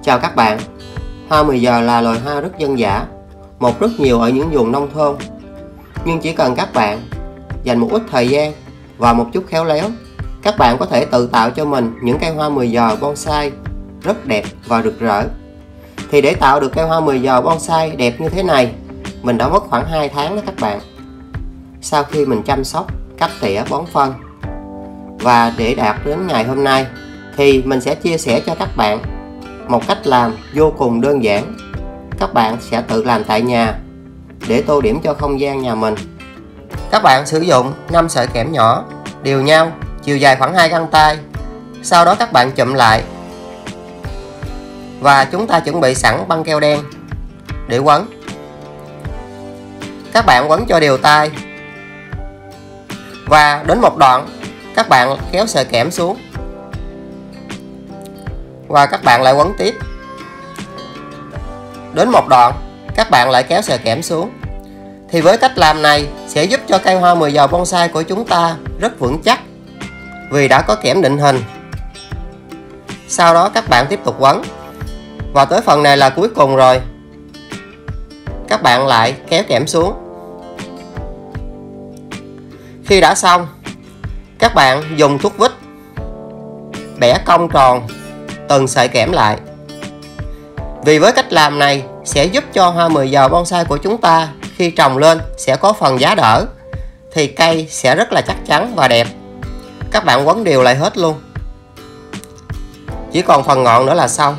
Chào các bạn. Hoa 10 giờ là loài hoa rất dân dã, mọc rất nhiều ở những vùng nông thôn. Nhưng chỉ cần các bạn dành một ít thời gian và một chút khéo léo, các bạn có thể tự tạo cho mình những cây hoa 10 giờ bonsai rất đẹp và rực rỡ. Thì để tạo được cây hoa 10 giờ bonsai đẹp như thế này, mình đã mất khoảng 2 tháng đó các bạn. Sau khi mình chăm sóc, cắt tỉa, bón phân, và để đạt đến ngày hôm nay thì mình sẽ chia sẻ cho các bạn một cách làm vô cùng đơn giản. Các bạn sẽ tự làm tại nhà để tô điểm cho không gian nhà mình. Các bạn sử dụng 5 sợi kẽm nhỏ đều nhau, chiều dài khoảng 2 găng tay. Sau đó các bạn chụm lại và chúng ta chuẩn bị sẵn băng keo đen để quấn. Các bạn quấn cho đều tay và đến một đoạn các bạn kéo sợi kẽm xuống và các bạn lại quấn tiếp. Đến một đoạn các bạn lại kéo sợi kẽm xuống. Thì với cách làm này sẽ giúp cho cây hoa 10 giờ bonsai của chúng ta rất vững chắc vì đã có kẽm định hình. Sau đó các bạn tiếp tục quấn và tới phần này là cuối cùng rồi. Các bạn lại kéo kẽm xuống. Khi đã xong, các bạn dùng thuốc vít bẻ cong tròn từng sợi kẽm lại. Vì với cách làm này sẽ giúp cho hoa 10 giờ bonsai của chúng ta khi trồng lên sẽ có phần giá đỡ, thì cây sẽ rất là chắc chắn và đẹp. Các bạn quấn đều lại hết luôn. Chỉ còn phần ngọn nữa là xong.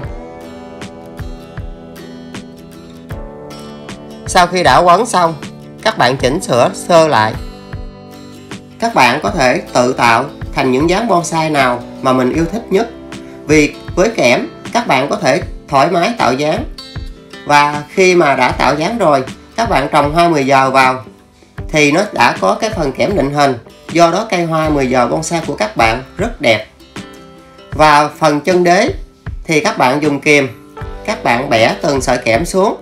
Sau khi đã quấn xong, các bạn chỉnh sửa sơ lại. Các bạn có thể tự tạo thành những dáng bonsai nào mà mình yêu thích nhất. Vì với kẽm các bạn có thể thoải mái tạo dáng. Và khi mà đã tạo dáng rồi, các bạn trồng hoa 10 giờ vào thì nó đã có cái phần kẽm định hình. Do đó cây hoa 10 giờ bonsai của các bạn rất đẹp. Và phần chân đế thì các bạn dùng kìm, các bạn bẻ từng sợi kẽm xuống.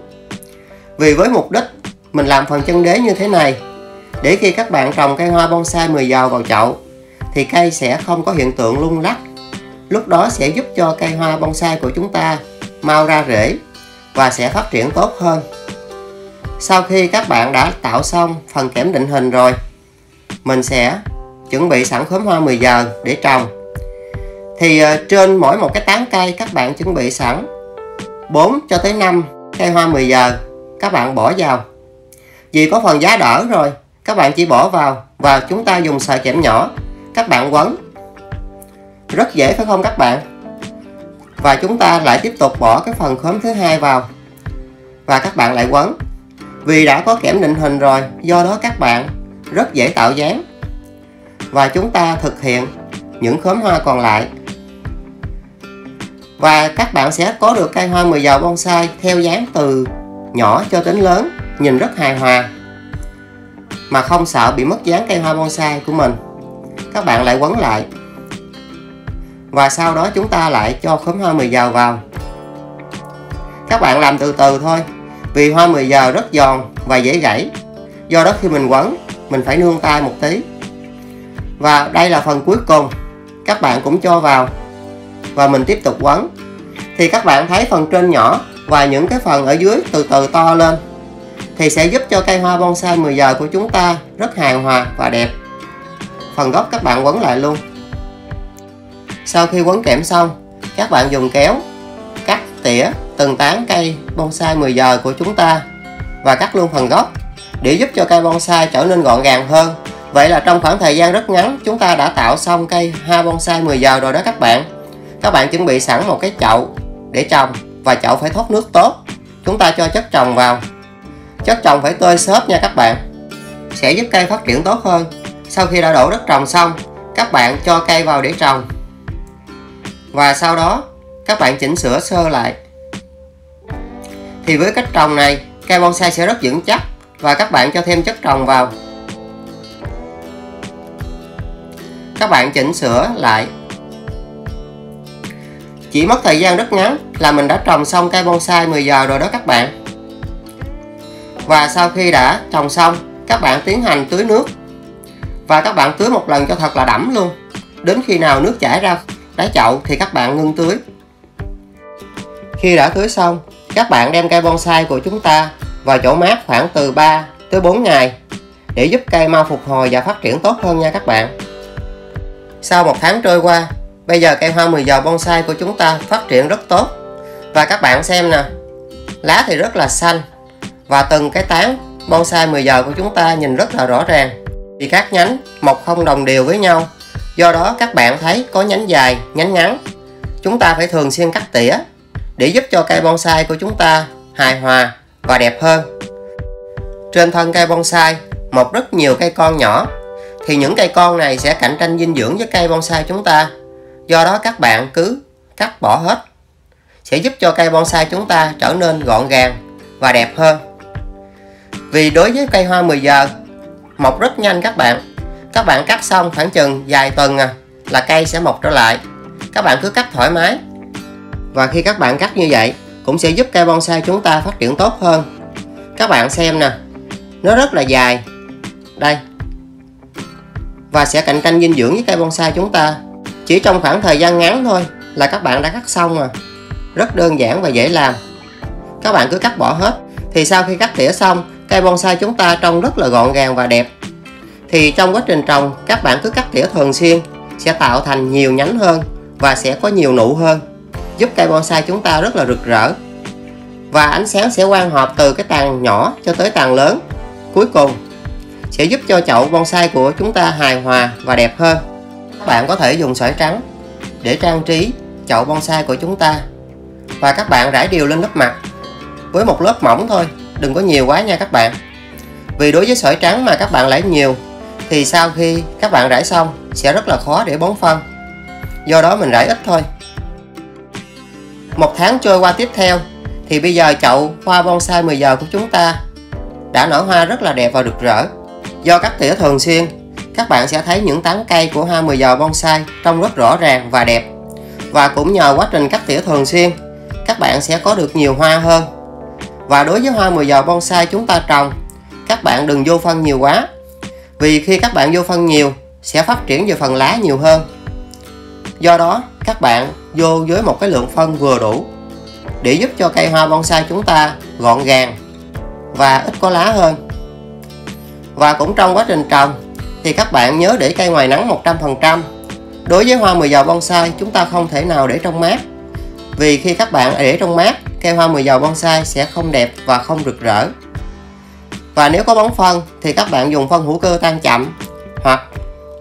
Vì với mục đích mình làm phần chân đế như thế này, để khi các bạn trồng cây hoa bonsai 10 giờ vào chậu thì cây sẽ không có hiện tượng lung lắc. Lúc đó sẽ giúp cho cây hoa bonsai của chúng ta mau ra rễ và sẽ phát triển tốt hơn. Sau khi các bạn đã tạo xong phần kẽm định hình rồi, mình sẽ chuẩn bị sẵn khóm hoa 10 giờ để trồng. Thì trên mỗi một cái tán cây các bạn chuẩn bị sẵn 4 cho tới 5 cây hoa 10 giờ các bạn bỏ vào. Vì có phần giá đỡ rồi, các bạn chỉ bỏ vào và chúng ta dùng sợi kẽm nhỏ các bạn quấn. Rất dễ phải không các bạn? Và chúng ta lại tiếp tục bỏ cái phần khóm thứ hai vào và các bạn lại quấn. Vì đã có kẽm định hình rồi, do đó các bạn rất dễ tạo dáng. Và chúng ta thực hiện những khóm hoa còn lại. Và các bạn sẽ có được cây hoa 10 giờ bonsai theo dáng từ nhỏ cho đến lớn, nhìn rất hài hòa mà không sợ bị mất dáng cây hoa bonsai của mình. Các bạn lại quấn lại và sau đó chúng ta lại cho khóm hoa 10 giờ vào. Các bạn làm từ từ thôi, vì hoa 10 giờ rất giòn và dễ gãy. Do đó khi mình quấn mình phải nương tay một tí. Và đây là phần cuối cùng, các bạn cũng cho vào và mình tiếp tục quấn. Thì các bạn thấy phần trên nhỏ và những cái phần ở dưới từ từ to lên, thì sẽ giúp cho cây hoa bonsai 10 giờ của chúng ta rất hài hòa và đẹp. Phần gốc các bạn quấn lại luôn. Sau khi quấn kẽm xong, các bạn dùng kéo cắt tỉa từng tán cây bonsai 10 giờ của chúng ta và cắt luôn phần gốc để giúp cho cây bonsai trở nên gọn gàng hơn. Vậy là trong khoảng thời gian rất ngắn chúng ta đã tạo xong cây hoa bonsai 10 giờ rồi đó các bạn. Các bạn chuẩn bị sẵn một cái chậu để trồng và chậu phải thoát nước tốt. Chúng ta cho chất trồng vào. Chất trồng phải tơi xốp nha các bạn, sẽ giúp cây phát triển tốt hơn. Sau khi đã đổ đất trồng xong, các bạn cho cây vào để trồng. Và sau đó các bạn chỉnh sửa sơ lại. Thì với cách trồng này, cây bonsai sẽ rất vững chắc. Và các bạn cho thêm chất trồng vào. Các bạn chỉnh sửa lại. Chỉ mất thời gian rất ngắn là mình đã trồng xong cây bonsai 10 giờ rồi đó các bạn. Và sau khi đã trồng xong, các bạn tiến hành tưới nước. Và các bạn tưới một lần cho thật là đẫm luôn. Đến khi nào nước chảy ra đáy chậu thì các bạn ngưng tưới. Khi đã tưới xong, các bạn đem cây bonsai của chúng ta vào chỗ mát khoảng từ 3 tới 4 ngày để giúp cây mau phục hồi và phát triển tốt hơn nha các bạn. Sau 1 tháng trôi qua, bây giờ cây hoa 10 giờ bonsai của chúng ta phát triển rất tốt. Và các bạn xem nè, lá thì rất là xanh và từng cái tán bonsai 10 giờ của chúng ta nhìn rất là rõ ràng vì các nhánh mọc không đồng đều với nhau. Do đó các bạn thấy có nhánh dài, nhánh ngắn. Chúng ta phải thường xuyên cắt tỉa để giúp cho cây bonsai của chúng ta hài hòa và đẹp hơn. Trên thân cây bonsai mọc rất nhiều cây con nhỏ, thì những cây con này sẽ cạnh tranh dinh dưỡng với cây bonsai chúng ta. Do đó các bạn cứ cắt bỏ hết, sẽ giúp cho cây bonsai chúng ta trở nên gọn gàng và đẹp hơn. Vì đối với cây hoa 10 giờ mọc rất nhanh các bạn cắt xong khoảng chừng vài tuần là cây sẽ mọc trở lại. Các bạn cứ cắt thoải mái. Và khi các bạn cắt như vậy cũng sẽ giúp cây bonsai chúng ta phát triển tốt hơn. Các bạn xem nè, nó rất là dài đây, và sẽ cạnh tranh dinh dưỡng với cây bonsai chúng ta. Chỉ trong khoảng thời gian ngắn thôi là các bạn đã cắt xong rất đơn giản và dễ làm. Các bạn cứ cắt bỏ hết, thì sau khi cắt tỉa xong, cây bonsai chúng ta trông rất là gọn gàng và đẹp. Thì trong quá trình trồng, các bạn cứ cắt tỉa thường xuyên sẽ tạo thành nhiều nhánh hơn và sẽ có nhiều nụ hơn, giúp cây bonsai chúng ta rất là rực rỡ. Và ánh sáng sẽ quang hợp từ cái tàn nhỏ cho tới tàn lớn cuối cùng, sẽ giúp cho chậu bonsai của chúng ta hài hòa và đẹp hơn. Các bạn có thể dùng sỏi trắng để trang trí chậu bonsai của chúng ta, và các bạn rải đều lên lớp mặt với một lớp mỏng thôi, đừng có nhiều quá nha các bạn. Vì đối với sỏi trắng mà các bạn rải nhiều thì sau khi các bạn rải xong sẽ rất là khó để bón phân. Do đó mình rải ít thôi. 1 tháng trôi qua tiếp theo thì bây giờ chậu hoa bonsai 10 giờ của chúng ta đã nở hoa rất là đẹp và rực rỡ. Do cắt tỉa thường xuyên, các bạn sẽ thấy những tán cây của hoa 10 giờ bonsai trông rất rõ ràng và đẹp. Và cũng nhờ quá trình cắt tỉa thường xuyên, các bạn sẽ có được nhiều hoa hơn. Và đối với hoa 10 giờ bonsai chúng ta trồng, các bạn đừng vô phân nhiều quá. Vì khi các bạn vô phân nhiều sẽ phát triển về phần lá nhiều hơn. Do đó các bạn vô với một cái lượng phân vừa đủ để giúp cho cây hoa bonsai chúng ta gọn gàng và ít có lá hơn. Và cũng trong quá trình trồng thì các bạn nhớ để cây ngoài nắng 100%. Đối với hoa 10 giờ bonsai chúng ta không thể nào để trong mát. Vì khi các bạn để trong mát, cây hoa 10 giờ bonsai sẽ không đẹp và không rực rỡ. Và nếu có bón phân thì các bạn dùng phân hữu cơ tan chậm hoặc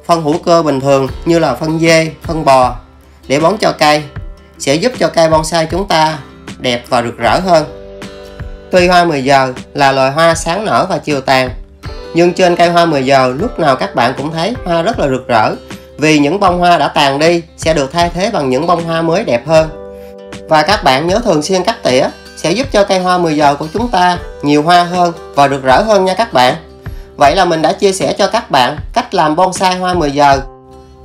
phân hữu cơ bình thường như là phân dê, phân bò để bón cho cây, sẽ giúp cho cây bonsai chúng ta đẹp và rực rỡ hơn. Tuy hoa 10 giờ là loài hoa sáng nở và chiều tàn, nhưng trên cây hoa 10 giờ lúc nào các bạn cũng thấy hoa rất là rực rỡ, vì những bông hoa đã tàn đi sẽ được thay thế bằng những bông hoa mới đẹp hơn. Và các bạn nhớ thường xuyên cắt tỉa sẽ giúp cho cây hoa 10 giờ của chúng ta nhiều hoa hơn và rực rỡ hơn nha các bạn. Vậy là mình đã chia sẻ cho các bạn cách làm bonsai hoa 10 giờ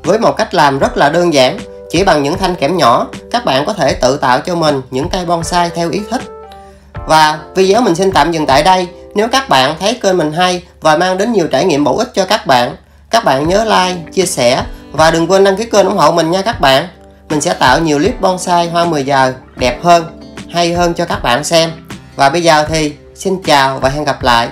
với một cách làm rất là đơn giản. Chỉ bằng những thanh kẽm nhỏ, các bạn có thể tự tạo cho mình những cây bonsai theo ý thích. Và video mình xin tạm dừng tại đây. Nếu các bạn thấy kênh mình hay và mang đến nhiều trải nghiệm bổ ích cho các bạn nhớ like, chia sẻ và đừng quên đăng ký kênh ủng hộ mình nha các bạn. Mình sẽ tạo nhiều clip bonsai hoa 10 giờ đẹp hơn, hay hơn cho các bạn xem. Và bây giờ thì xin chào và hẹn gặp lại.